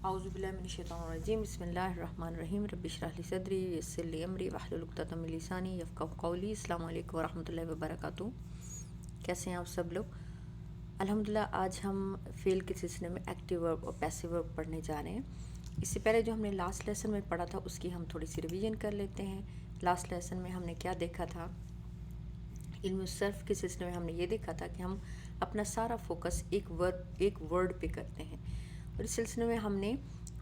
औज़ुबिल्लाहिमिनश्शैतानिर्रजीम बिस्मिल्लाहिर्रहमानिर्रहीम रब्बि इश्रह ली सदरी वयस्सिर ली अमरी वहलुल उक़दतम मिन लिसानी यफ़क़हू क़ौली। अस्सलामु अलैकुम वरहमतुल्लाहि वबरकातुहू। कैसे हैं आप सब लोग? अल्हम्दुलिल्लाह आज हम फ़ेल के सिलसिले में एक्टिव वर्ब और पैसिव वर्ब पढ़ने जा रहे हैं। इससे पहले जो हमने लास्ट लेसन में पढ़ा था उसकी हम थोड़ी सी रिवीजन कर लेते हैं। लास्ट लेसन में हमने क्या देखा था? इल्म सर्फ के सिलसिले में हमने ये देखा था कि हम अपना सारा फोकस एक वर्ड पे करते हैं, और इस सिलसिले में हमने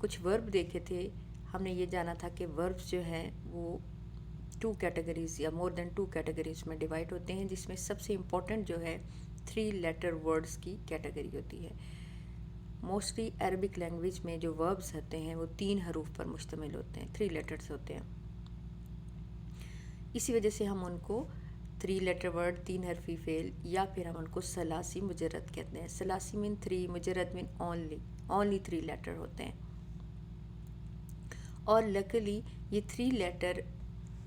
कुछ वर्ब देखे थे। हमने ये जाना था कि वर्ब्स जो हैं वो 2 कैटेगरीज़ या मोर देन 2 कैटेगरीज़ में डिवाइड होते हैं, जिसमें सबसे इम्पोर्टेंट जो है 3 लेटर वर्ड्स की कैटेगरी होती है। मोस्टली अरबिक लैंग्वेज में जो वर्ब्स होते हैं वो 3 हरूफ पर मुश्तमिल होते हैं, 3 लेटर्स होते हैं। इसी वजह से हम उनको 3 लेटर वर्ड, 3 हरफी फ़ेल, या फिर हम उनको सलासी मुजर्रद कहते हैं। Salasi mean 3, मुजर्रद mean only 3 letter होते हैं। और लकीली ये 3 लेटर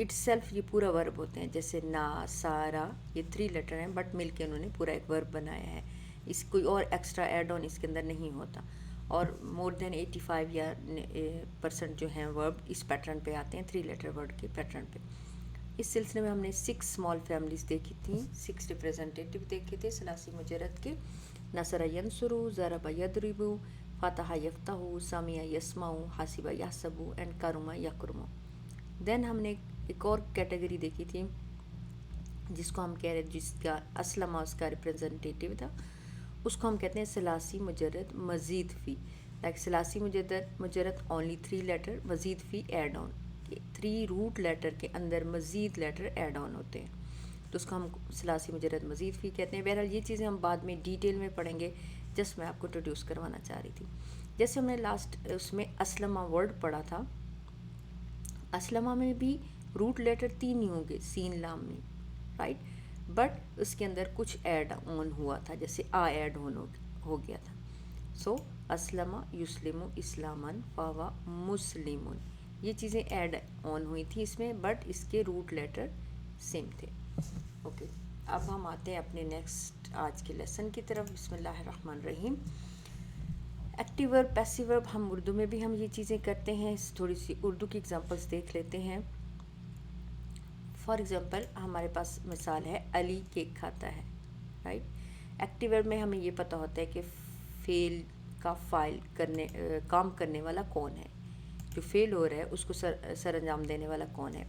इटसेल्फ ये पूरा वर्ब होते हैं। जैसे ना, सारा, ये 3 लेटर हैं बट मिल के उन्होंने पूरा एक वर्ब बनाया है। इस कोई और एक्स्ट्रा एड ऑन इसके अंदर नहीं होता। और मोर देन 85 या % जो हैं वर्ब इस पैटर्न पे आते हैं, 3 लेटर वर्ड के पैटर्न पे। इस सिलसिले में हमने 6 स्मॉल फैमिलीज़ देखी थी, 6 रिप्रेजेंटेटिव देखे थे सलासी मुजर्रद के। नसरा यंसुरु, ज़रबा यदरिबु, फ़तहा यफ्तहु, समिया यस्माउ, हासिबा यहसबु एंड करुमा यकरुमु। देन हमने एक और कैटेगरी देखी थी जिसको हम कह रहे, जिसका असलमा उसका रिप्रेजेंटेटिव था, उसको हम कहते हैं सलासी मुजर्रद मज़ीद फ़ी। लाइक सलासी मुजर्रद ओनली 3 लेटर, मज़ीद फ़ी एड ऑन, 3 रूट लेटर के अंदर मज़ीद लेटर ऐड ऑन होते हैं, तो उसको हम सलासी मुजर्रद मज़ीद फ़ी कहते हैं। बहरहाल ये चीज़ें हम बाद में डिटेल में पढ़ेंगे, जस्ट मैं आपको इंट्रोड्यूस करवाना चाह रही थी। जैसे हमने लास्ट उसमें असलमा वर्ड पढ़ा था, असलमा में भी रूट लेटर 3 ही होंगे, सीन लाम में, राइट, बट उसके अंदर कुछ ऐड ऑन हुआ था, जैसे आ ऐड ऑन हो गया था। सो असलमा युस्लिमु इस्लामन फावा मुस्लिमुन, ये चीज़ें ऐड ऑन हुई थी इसमें, बट इसके रूट लेटर सेम थे। ओके, अब हम आते हैं अपने नेक्स्ट आज के लेसन की तरफ। बिस्मिल्लाहिर्रहमानिर्रहीम। एक्टिव वर्ब, पैसिव वर्ब, हम उर्दू में भी हम ये चीज़ें करते हैं। थोड़ी सी उर्दू की एग्जांपल्स देख लेते हैं। फॉर एग्ज़ाम्पल हमारे पास मिसाल है, अली केक खाता है, राइट। एक्टिव वर्ब में हमें ये पता होता है कि फ़ेल का काम करने वाला कौन है, जो फ़ेल हो रहा है उसको सर अंजाम देने वाला कौन है।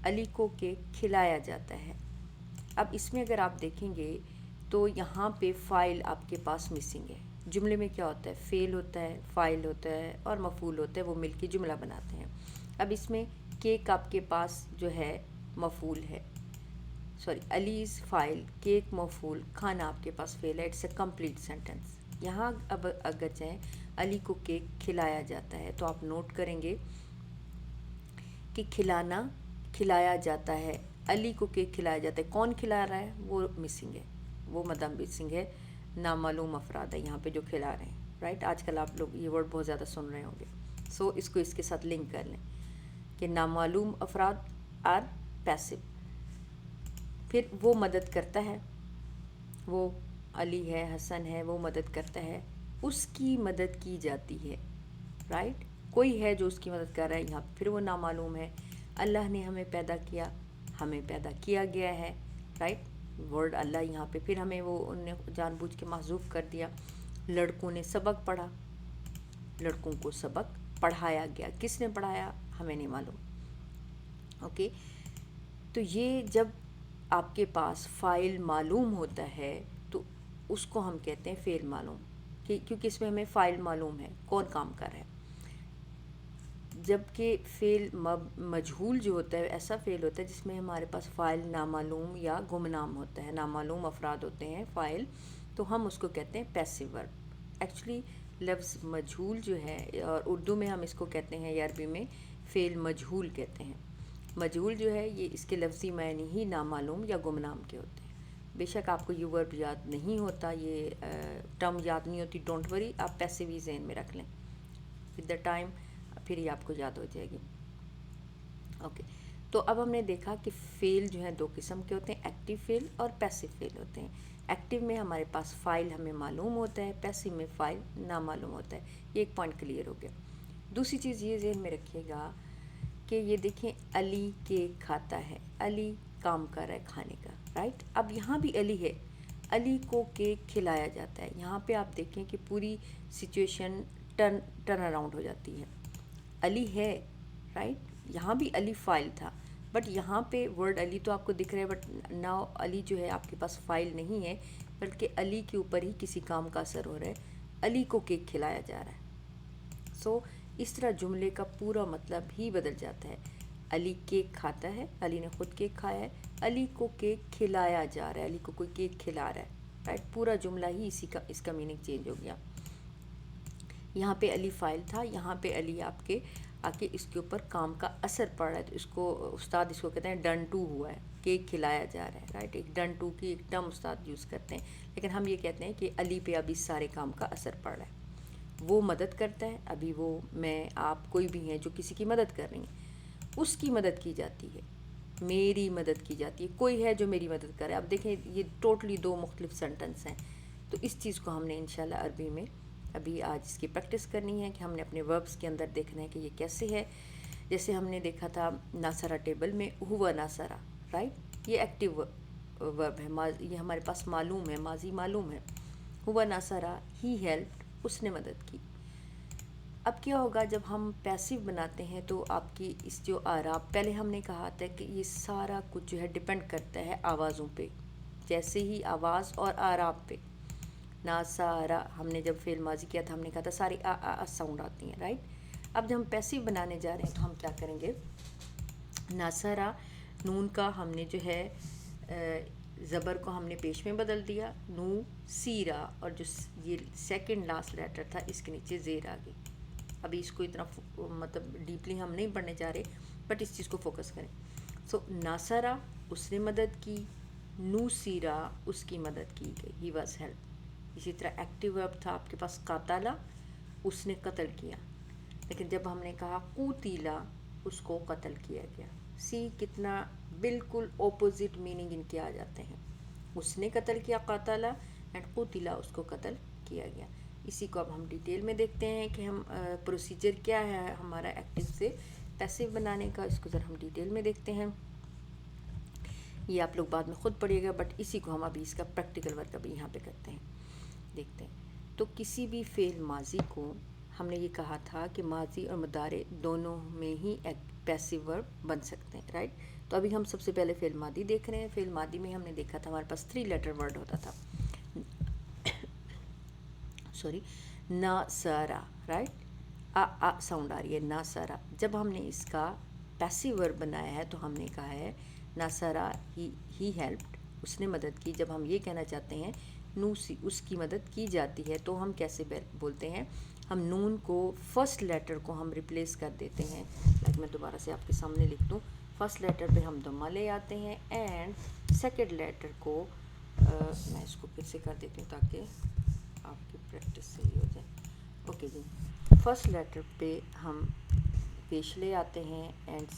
अली को केक खिलाया जाता है। अब इसमें अगर आप देखेंगे तो यहाँ पे फ़ाइल आपके पास मिसिंग है। जुमले में क्या होता है, फ़ेल होता है, फ़ाइल होता है और मफ़ूल होता है, वो मिलके जुमला बनाते हैं। अब इसमें केक आपके पास जो है मफ़ूल है, सॉरी, अली इज़ फ़ाइल, केक मफ़ूल, खाना आपके पास फ़ेल है। It's a complete sentence. यहाँ अब अगर चाहें अली को केक खिलाया जाता है, तो आप नोट करेंगे कि खिलाया जाता है, अली को केक खिलाया जाता है, कौन खिला रहा है वो मिसिंग है, वो मदम मिसिंग है, नामालूम अफराद है यहाँ पे जो खिला रहे हैं, राइट। आजकल आप लोग ये वर्ड बहुत ज़्यादा सुन रहे होंगे, सो इसको इसके साथ लिंक कर लें कि नामालूम अफराद आर पैसिव। फिर वो मदद करता है, वो अली है, हसन है, वो मदद करता है, उसकी मदद की जाती है, राइट। कोई है जो उसकी मदद कर रहा है यहाँ, फिर वो नामालूम है। अल्लाह ने हमें पैदा किया, हमें पैदा किया गया है, राइट। वर्ड अल्लाह यहाँ पे, फिर हमें वो उनने जानबूझ के महजूफ कर दिया। लड़कों ने सबक पढ़ा, लड़कों को सबक पढ़ाया गया, किसने पढ़ाया हमें नहीं मालूम। ओके, तो ये जब आपके पास फ़ाइल मालूम होता है तो उसको हम कहते हैं फ़ेल मालूम, क्योंकि इसमें हमें फ़ाइल मालूम है कौन काम कर रहा है। जबकि फ़ेल मजहूल जो होता है, ऐसा फ़ेल होता है जिसमें हमारे पास फ़ाइल नामालूम या गुमनाम होता है, नामालूम अफराद होते हैं फ़ाइल, तो हम उसको कहते हैं पैसिव वर्ब। एक्चुअली लफ्ज़ मजहूल जो है, और उर्दू में हम इसको कहते हैं या अरबी में फ़ेल मजहूल कहते हैं। मजहूल जो है ये इसके लफ्ज़ी मायने ही नामालूम या गुमनाम के होते हैं। बेशक आपको ये वर्ब याद नहीं होता, ये टर्म याद नहीं होती, डोंट वरी, आप पैसिव ही ज़हन में रख लें, विद द टाइम फिर ये आपको याद हो जाएगी। ओके, तो अब हमने देखा कि फ़ेल जो है 2 किस्म के होते हैं, एक्टिव फ़ेल और पैसिव फ़ेल होते हैं। ایکٹیو میں ہمارے پاس فائل ہمیں معلوم ہوتا ہے، پیسو میں فائل نامعلوم ہوتا ہے. یہ ایک پوائنٹ کلیئر ہو گیا. دوسری چیز یہ ذہن میں رکھیے گا کہ یہ دیکھیں علی کیک کھاتا ہے، علی کام کر رہا ہے کھانے کا، رائٹ. اب یہاں بھی علی ہے، علی کو کیک کھلایا جاتا ہے. یہاں پہ آپ دیکھیں کہ پوری سچویشن ٹرن اراؤنڈ ہو جاتی ہے. علی ہے، رائٹ. یہاں بھی علی فائل تھا، بٹ یہاں پہ ورڈ علی تو آپ کو دکھ رہا ہے، بٹ ناؤ علی جو ہے آپ کے پاس فائل نہیں ہے، بلکہ علی کے اوپر ہی کسی کام کا اثر ہو رہا ہے. علی کو کیک کھلایا جا رہا ہے. سو اس طرح جملے کا پورا مطلب ہی بدل جاتا ہے. علی کیک کھاتا ہے، علی نے خود کیک کھایا ہے، علی کو کیک کھلایا جا رہا ہے، علی کو کوئی کیک کھلا رہا ہے، رائٹ. پورا جملہ ہی اس کا میننگ چینج ہو گیا. یہاں پہ علی فائل تھا، یہاں پہ علی آپ کے آ کے اس کے اوپر کام کا اثر پڑ رہا ہے. تو اس کو استاد اس کو کہتے ہیں ڈن ٹو ہوا ہے، کیک کھلایا جا رہا ہے، رائٹ. ایک ڈن ٹو کی ایک ٹرم استاد یوز کرتے ہیں، لیکن ہم یہ کہتے ہیں کہ علی پہ ابھی سارے کام کا اثر پڑ رہا ہے. وہ مدد کرتا ہے، ابھی وہ میں آپ کوئی بھی ہیں جو کسی کی مدد کر رہی ہیں، اس کی مدد کی جاتی ہے، میری مدد کی جاتی ہے. کوئی ہے جو میری مدد کرے. اب دیکھیں یہ ٹوٹلی دو مختلف سینٹنس ہیں. تو اس چیز کو ہم نے انشاءاللہ عربی میں ابھی آج اس کی پریکٹس کرنی ہے کہ ہم نے اپنے وربس کے اندر دیکھنا ہے کہ یہ کیسے ہے. جیسے ہم نے دیکھا تھا ناصرہ ٹیبل میں ہوا ناصرہ، رائٹ. یہ ایکٹیو ورب ہے، یہ ہمارے پاس معلوم ہے، ماضی معلوم ہے. ہوا ناصرہ، ہی ہیلپڈ، اس نے مدد کی. اب کیا ہوگا جب ہم پیسو بناتے ہیں تو آپ کی اس جو آراب، پہلے ہم نے کہا تھا کہ یہ سارا کچھ جو ہے ڈپینڈ کرتا ہے آوازوں پہ، جیسے ہی آواز اور آراب پہ. ناصرہ ہم نے جب فعل ماضی کیا تھا ہم نے کہا تھا ساری ساؤنڈ آتی ہیں، رائٹ. اب جب ہم پیسو بنانے جا رہے ہیں تو ہم کیا کریں گے؟ ناصرہ نون کا ہم نے جو ہے زبر کو ہم نے پیش میں بدل دیا، نو سیرا، اور جو یہ سیکنڈ لاسٹ لیٹر تھا اس کے نیچے زیر آ گئی. ابھی اس کو اتنا مطلب ڈیپلی ہم نہیں پڑھنے جا رہے، بٹ اس چیز کو فوکس کریں. سو ناصرہ اس نے مدد کی، نو سیرا اس کی مدد کی گئی، ہی واز ہیلپ. اسی طرح ایکٹیو ورب تھا آپ کے پاس قاتلا، اس نے قتل کیا. لیکن جب ہم نے کہا قوتیلا، اس کو قتل کیا گیا. سی کتنا بالکل اپوزٹ میننگ ان کے آ جاتے ہیں. اس نے قتل کیا قاتلا، اینڈ قوتیلا اس کو قتل کیا گیا. اسی کو اب ہم ڈیٹیل میں دیکھتے ہیں کہ ہم پروسیجر کیا ہے ہمارا ایکٹیو سے پیسو بنانے کا. اس کو ذرا ہم ڈیٹیل میں دیکھتے ہیں. یہ آپ لوگ بعد میں خود پڑھیے گا، بٹ اسی کو ہم ابھی اس کا پریکٹیکل ورک ابھی یہاں پہ کرتے ہیں، دیکھتے ہیں. تو کسی بھی فعل ماضی کو ہم نے یہ کہا تھا کہ ماضی اور مضارع دونوں میں ہی ایک پیسو ورب بن سکتے ہیں، رائٹ. تو ابھی ہم سب سے پہلے فعل ماضی دیکھ رہے ہیں. فعل ماضی میں ہم نے دیکھا تھا ہمارے پاس 3 لیٹر ورڈ ہوتا تھا، سوری، ناصرہ، رائٹ. آ ساؤنڈ آ رہی ہے، ناصرہ. جب ہم نے اس کا پیسو ورب بنایا ہے تو ہم نے کہا ہے ناصرہ ہی ہیلپڈ، اس نے مدد کی. جب ہم یہ کہنا چاہتے ہیں نوسی اس کی مدد کی جاتی ہے تو ہم کیسے بولتے ہیں؟ ہم نون کو فرسٹ لیٹر کو ہم ریپلیس کر دیتے ہیں. لائک میں دوبارہ سے آپ کے سامنے لکھ دوں، فرسٹ لیٹر پہ ہم ضمہ لے آتے ہیں، اینڈ سیکنڈ لیٹر کو میں اس کو پھر سے کر دیتی ہوں تاکہ آپ کی پریکٹس صحیح ہو جائے. اوکے جی، فرسٹ لیٹر پہ ہم پیش لے آتے ہیں، اینڈ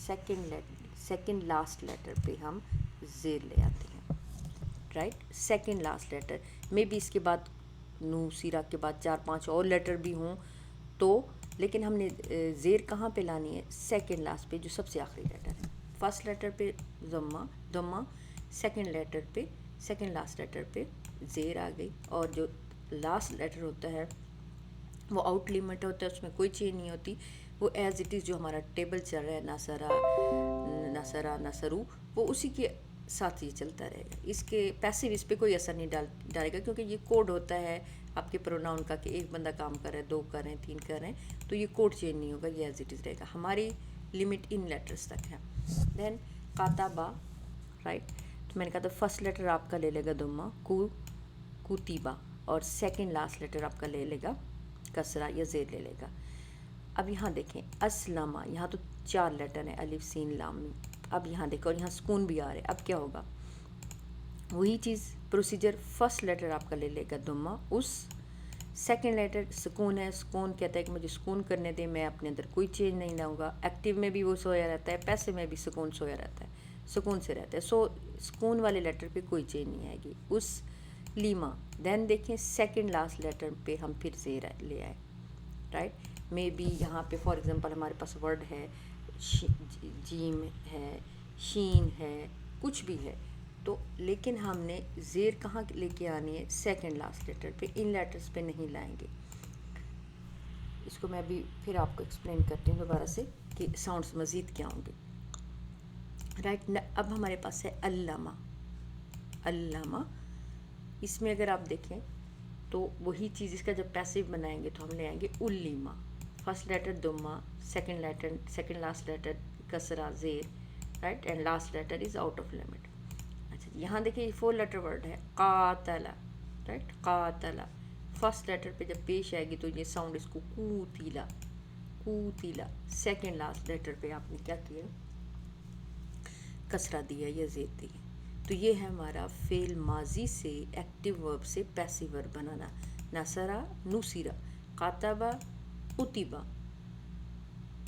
سیکنڈ لاسٹ لیٹر پہ ہم زیر لے آتے ہیں، رائٹ. سیکنڈ لاسٹ لیٹر میں بھی اس کے بعد نو سیرا کے بعد 4-5 اور لیٹر بھی ہوں تو، لیکن ہم نے زیر کہاں پہ لانی ہے؟ سیکنڈ لاسٹ پہ، جو سب سے آخری لیٹر ہے. فرسٹ لیٹر پہ ضمہ، سیکنڈ لیٹر پہ، سیکنڈ لاسٹ لیٹر پہ زیر آ گئی. اور جو لاسٹ لیٹر ہوتا ہے وہ آؤٹ لیمٹ ہوتا ہے، اس میں کوئی چینج نہیں ہوتی. وہ ایز اٹ از جو ہمارا ٹیبل چل رہا ہے ناصرہ نصرو، وہ اسی کے ساتھ یہ چلتا رہے گا. اس کے پیسو اس پہ کوئی اثر نہیں ڈالے گا، کیونکہ یہ کوڈ ہوتا ہے آپ کے پروناؤن کا کہ ایک بندہ کام کر رہا ہے، 2 کر رہے ہیں، 3 کر رہے ہیں، تو یہ کوڈ چینج نہیں ہوگا، یہ ایز اٹ از رہے گا. ہماری لمٹ ان لیٹرز تک ہے. دین کاتبہ، رائٹ. تو میں نے کہا تھا فرسٹ لیٹر آپ کا لے لے گا ضمہ، کوتیبہ، اور سیکنڈ لاسٹ لیٹر آپ کا لے لے گا کسرہ یا زیر لے لے گا. اب یہاں دیکھیں اسلمہ، یہاں تو 4 لیٹر ہیں، الف سین لام میم. اب یہاں دیکھو، اور یہاں سکون بھی آ رہے. اب کیا ہوگا؟ وہی چیز پروسیجر، فرسٹ لیٹر آپ کا لے لے گا ضمہ، اس سیکنڈ لیٹر سکون ہے، سکون کہتا ہے کہ مجھے سکون کرنے دیں، میں اپنے اندر کوئی چینج نہیں لاؤں گا. ایکٹیو میں بھی وہ سویا رہتا ہے، پیسے میں بھی سکون سویا رہتا ہے، سکون سے رہتا ہے. سو سکون والے لیٹر پہ کوئی چینج نہیں آئے گی. اس लीमा। देन देखें सेकंड लास्ट लेटर पे हम फिर ज़ेर ले आए, राइट। मे बी यहाँ पे फॉर एग्जांपल हमारे पास वर्ड है जीम है, शीन है, कुछ भी है, तो लेकिन हमने ज़ेर कहाँ लेके आनी है, सेकंड लास्ट लेटर पे, इन लेटर्स पे नहीं लाएंगे। इसको मैं अभी फिर आपको एक्सप्लेन करती हूँ दोबारा से कि साउंड्स मज़ीद क्या होंगे, राइट। अब हमारे पास है अल्लामा। अल्लामा, इसमें अगर आप देखें तो वही चीज़, इसका जब पैसिव बनाएंगे तो हम ले आएंगे उल्लीमा। फर्स्ट लेटर दुम्मा, सेकंड लास्ट लेटर कसरा ज़ेर, right, and last letter is out of limit. अच्छा, यहाँ देखिए 4 लेटर वर्ड है कातला, राइट, कातला। फर्स्ट लेटर पे जब पेश आएगी तो ये साउंड इसको कूतीला, कूतीला। सेकंड लास्ट लेटर पे आपने क्या किया, कसरा दिया या ज़ेर दी। तो ये है हमारा फेल माजी से एक्टिव वर्ब से पैसिव वर्ब बनाना। नसरा नुसिरा, कातबा उतिबा,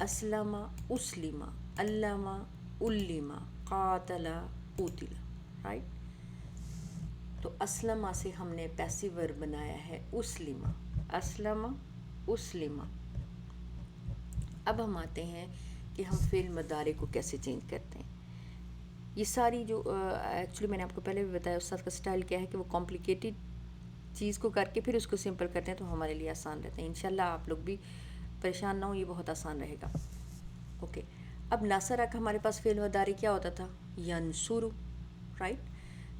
असलमा उस्लिमा, अल्लामा उल्लिमा, कातला उतिला, राइट। तो असलमा से हमने पैसिव वर्ब बनाया है उस्लिमा, असलमा उस्लिमा। अब हम आते हैं कि हम फेल मदारे को कैसे चेंज करते हैं। ये सारी जो एक्चुअली मैंने आपको पहले भी बताया, उस्ताद का स्टाइल क्या है कि वो कॉम्प्लिकेटेड चीज़ को करके फिर उसको सिंपल करते हैं, तो हमारे लिए आसान रहता है। इंशाल्लाह आप लोग भी परेशान ना हो, ये बहुत आसान रहेगा। ओके, अब नासरा का हमारे पास फेल मदारी क्या होता था, यनसुरु, राइट।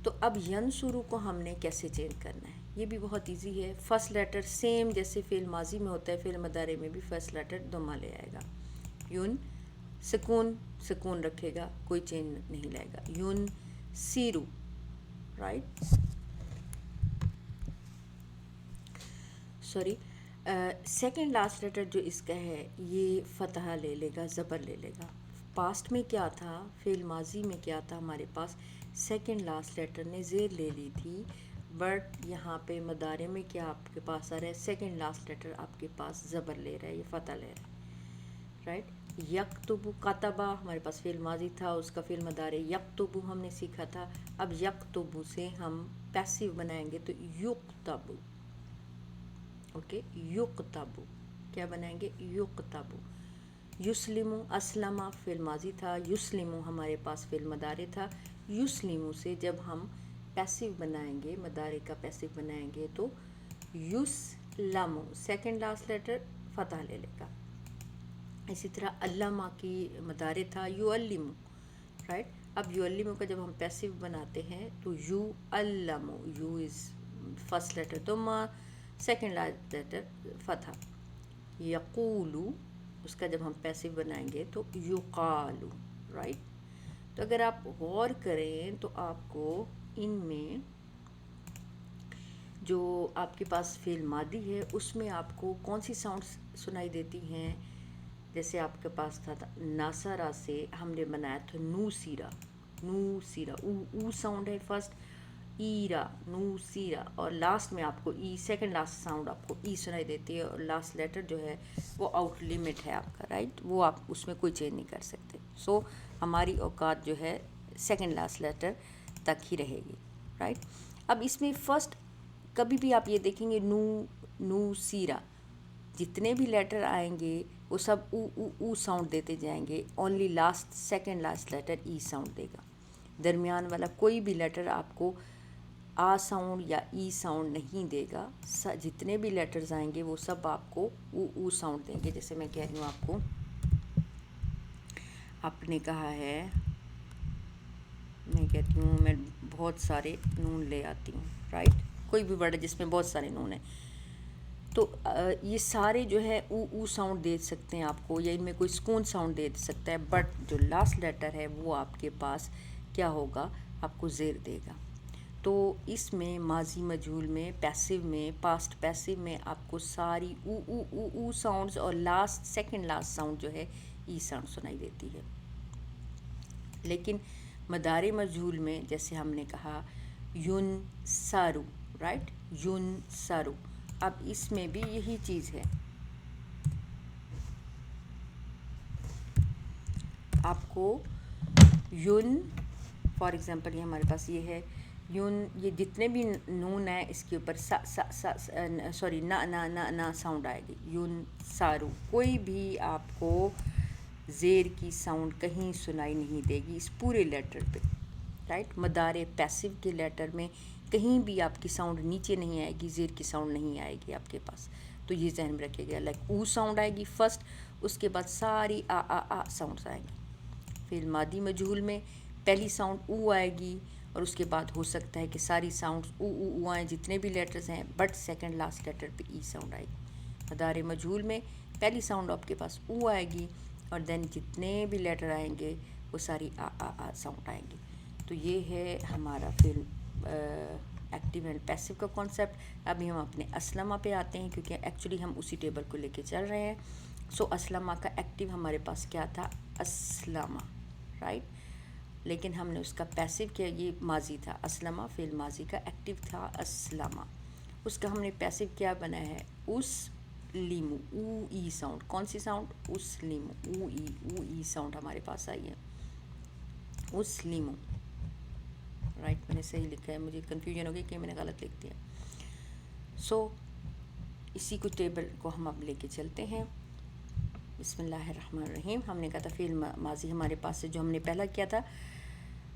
तो अब यनसुरु को हमने कैसे चेंज करना है, ये भी बहुत ईजी है। फर्स्ट लेटर सेम जैसे फेल माजी में होता है, फेल मदारे में भी फर्स्ट लेटर दुमा ले आएगा। यून सुकून, सुकून रखेगा, कोई चेंज नहीं लाएगा। यून सीरू, right, sorry. Second last letter जो इसका है ये फतहा ले लेगा, ज़बर ले लेगा। पास्ट में क्या था, फेल माजी में क्या था, हमारे पास सेकंड लास्ट लेटर ने ज़ेर ले ली थी, बट यहाँ पे मदारे में क्या आपके पास आ रहा है, सेकंड लास्ट लेटर आपके पास ज़बर ले रहा है, ये फतह ले रहा है, राइट। यक्तुबु, कतबा हमारे पास फेल माजी था, उसका फेल मदारे यक्तुबु हमने सीखा था। अब यक्तुबु से हम पैसिव बनाएंगे तो युक्तबु, ओके, युक्तबु क्या बनाएंगे, युक्तबु। युस्लिमु, असलमा फेल माजी था, युस्लिमु हमारे पास फेल मदारे था। युस्लिमु से जब हम पैसिव बनाएंगे, मदारे का पैसिव बनाएंगे तो युस्लमु, सेकंड लास्ट लेटर फतह ले लेगा। इसी तरह अल्लामा की मदारे था युअल्लिमु, राइट। अब युअल्लिमु का जब हम पैसिव बनाते हैं तो यू अल्लमु, यू इज़ फर्स्ट लेटर दुम्मा, सेकंड लास्ट लेटर फतह। यकूलू, उसका जब हम पैसिव बनाएंगे तो युकालू, राइट। तो अगर आप गौर करें तो आपको इनमें जो आपके पास फेल मादी है उसमें आपको कौन सी साउंड्स सुनाई देती हैं। जैसे आपके पास था नासरा से हमने बनाया था नू सीरा, नू सीरा, ऊ साउंड है फर्स्ट, ईरा, नू सीरा, और लास्ट में आपको ई, सेकंड लास्ट साउंड आपको ई सुनाई देती है, और लास्ट लेटर जो है वो आउट लिमिट है आपका, राइट, वो आप उसमें कोई चेंज नहीं कर सकते। सो हमारी औकात जो है सेकंड लास्ट लेटर तक ही रहेगी, राइट। अब इसमें फर्स्ट कभी भी आप ये देखेंगे नू सीरा, जितने भी लेटर आएंगे वो सब ऊ साउंड देते जाएंगे, only last second last letter ई साउंड देगा। दरमियान वाला कोई भी लेटर आपको आ साउंड या ई साउंड नहीं देगा। जितने भी लेटर्स आएंगे वो सब आपको ऊ साउंड देंगे। जैसे मैं कह रही हूँ आपको, आपने कहा है, मैं कहती हूँ मैं बहुत सारे नून ले आती हूँ, राइट, कोई भी वर्ड जिसमें बहुत सारे नून हैं, तो ये सारे जो है ऊ साउंड दे सकते हैं आपको, या इनमें कोई सुकून साउंड दे सकता है, बट जो लास्ट लेटर है वो आपके पास क्या होगा, आपको ज़ेर देगा। तो इसमें माजी मजहूल में, पैसिव में, पास्ट पैसिव में आपको सारी ऊ साउंड्स और लास्ट सेकंड लास्ट साउंड जो है ई साउंड सुनाई देती है। लेकिन मदारे मजहूल में जैसे हमने कहा युन सारू, राइट, युन सारू, अब इसमें भी यही चीज़ है, आपको युन, फॉर एग्ज़ाम्पल ये हमारे पास ये है یون، یہ جتنے بھی نون ہیں اس کے اوپر سوری نا ساؤنڈ آئے گی. یون سارو، کوئی بھی آپ کو زیر کی ساؤنڈ کہیں سنائی نہیں دے گی اس پورے لیٹر پہ. رائٹ، مدار پیسو کے لیٹر میں کہیں بھی آپ کی ساؤنڈ نیچے نہیں آئے گی، زیر کی ساؤنڈ نہیں آئے گی آپ کے پاس. تو یہ ذہن میں رکھے گا. لائک او ساؤنڈ آئے گی فرسٹ، اس کے بعد ساری آ ساؤنڈس آئیں گی. فعل ماضی مجہول میں پہلی ساؤنڈ او آئے گی، اور اس کے بعد ہو سکتا ہے کہ ساری ساؤنڈس او آئیں جتنے بھی لیٹرز ہیں، بٹ سیکنڈ لاسٹ لیٹر پہ ای ساؤنڈ آئے گی. مدار مجہول میں پہلی ساؤنڈ آپ کے پاس او آئے گی، اور دین جتنے بھی لیٹر آئیں گے وہ ساری آ ساؤنڈ آئیں گی. تو یہ ہے ہمارا فعل ایکٹیو اینڈ پیسو کا کانسیپٹ. ابھی ہم اپنے اسلمہ پہ آتے ہیں، کیونکہ ایکچولی ہم اسی ٹیبل کو لے کے چل رہے ہیں. سو اسلمہ کا ایکٹیو ہمارے پاس کیا تھا؟ اسلمہ، رائٹ. لیکن ہم نے اس کا پیسو کیا، یہ ماضی تھا. اسلمہ فعل ماضی کا ایکٹیو تھا اسلمہ. اس کا ہم نے پیسو کیا بنایا ہے؟ اس لیمو. او ای ساؤنڈ. کون سی ساؤنڈ؟ اس لیمو. او ای ساؤنڈ ہمارے پاس آئی ہے. اس لیمو، رائٹ. میں نے صحیح لکھا ہے، مجھے کنفیوژن ہو گئی کہ میں نے غلط لکھ دیا. سو اسی کو ٹیبل کو ہم اب لے کے چلتے ہیں. بسم اللہ الرحمن الرحیم. ہم نے کہا تھا فعل ماضی ہمارے پاس سے جو ہم نے پہلا کیا تھا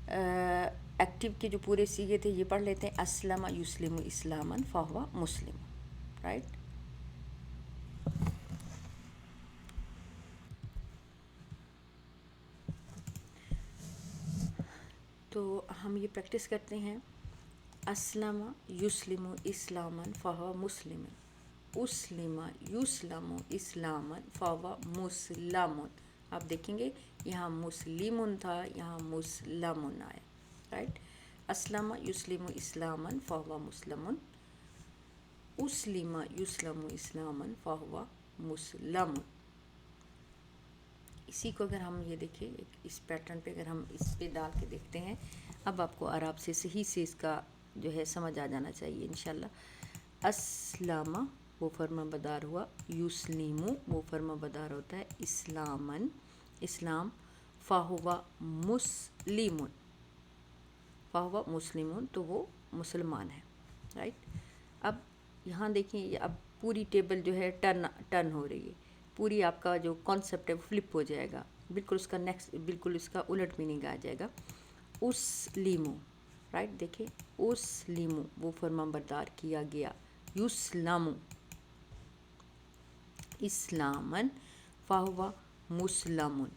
ایکٹیو کے جو پورے سیغے تھے یہ پڑھ لیتے ہیں. اسلم یسلم اسلاما فہو مسلم، رائٹ. تو ہم یہ پریکٹس کرتے ہیں. اسلم یسلم اسلاما فہو مسلم. اسلم یسلم اسلاما فہو مسلم. آپ دیکھیں گے یہاں مسلم تھا، یہاں مسلم آیا، رائٹ. اسلم یسلم اسلاما فہو مسلم. اسلم یسلم اسلاما فہو مسلم. اسی کو اگر ہم یہ دیکھیں اس پیٹرن پہ، اگر ہم اس پہ ڈال کے دیکھتے ہیں، اب آپ کو عرب سے صحیح سے اس کا جو ہے سمجھ آ جانا چاہیے انشاءاللہ. اسلامہ وہ فرما بدار ہوا، یسلیمو وہ فرما بدار ہوتا ہے اسلامن، اسلام. فہو مسلمون، فہو مسلمون تو وہ مسلمان ہے، رائٹ. اب یہاں دیکھیں، اب پوری ٹیبل جو ہے ٹرن ہو رہی ہے. پوری آپ کا جو کانسیپٹ ہے وہ فلپ ہو جائے گا، بالکل اس کا نیکسٹ، بالکل اس کا الٹ میننگ آ جائے گا. اس لیمو، رائٹ. دیکھیں اس لیمو وہ فرما بردار کیا گیا. یسلم اسلامن فہو مسلمون،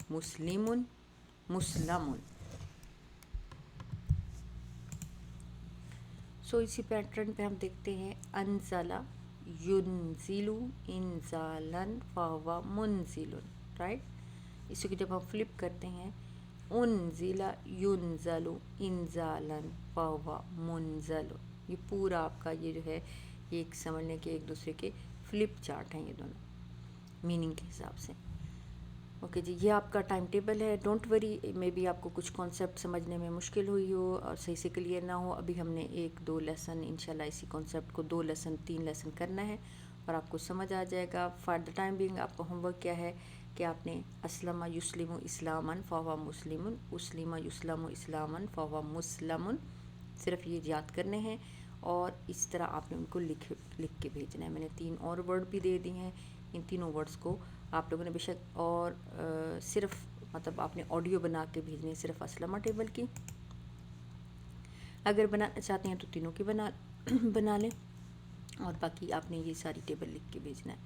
مسلمون مسلمون. سو اسی پیٹرن پہ ہم دیکھتے ہیں. انزلہ ینزل انزالن فہو منزل، رائٹ. اسی کو جب ہم فلپ کرتے ہیں، انزل ینزل انزالن فہو منزل. یہ پورا آپ کا یہ جو ہے یہ ایک سمجھنے کے ایک دوسرے کے فلپ چارٹ ہیں یہ دونوں میننگ کے حساب سے. اوکے جی، یہ آپ کا ٹائم ٹیبل ہے. ڈونٹ وری، مے بی آپ کو کچھ کانسیپٹ سمجھنے میں مشکل ہوئی ہو اور صحیح سے کلیئر نہ ہو. ابھی ہم نے 1-2 لیسن انشاءاللہ اسی کانسیپٹ کو 2 لیسن 3 لیسن کرنا ہے اور آپ کو سمجھ آ جائے گا. فار دا ٹائم بینگ آپ کا ہوم ورک کیا ہے کہ آپ نے اسلم یسلم اسلاما فہو مسلم، اسلم یسلم اسلاما فہو مسلم، صرف یہ یاد کرنے ہیں. اور اس طرح آپ نے ان کو لکھ کے بھیجنا ہے. میں نے 3 اور ورڈ بھی دے دی ہیں. ان تینوں ورڈز کو آپ لوگوں نے بے شک اور صرف مطلب آپ نے آڈیو بنا کے بھیجنی ہے صرف اسلمہ ٹیبل کی. اگر بنانا چاہتے ہیں تو تینوں کی بنا لیں، اور باقی آپ نے یہ ساری ٹیبل لکھ کے بھیجنا ہے.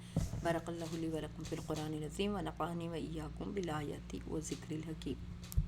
بارک اللہ لی و لکم فی القرآن العظیم و نفعنی و ایاکم بالآیات و ذکر الحکیم.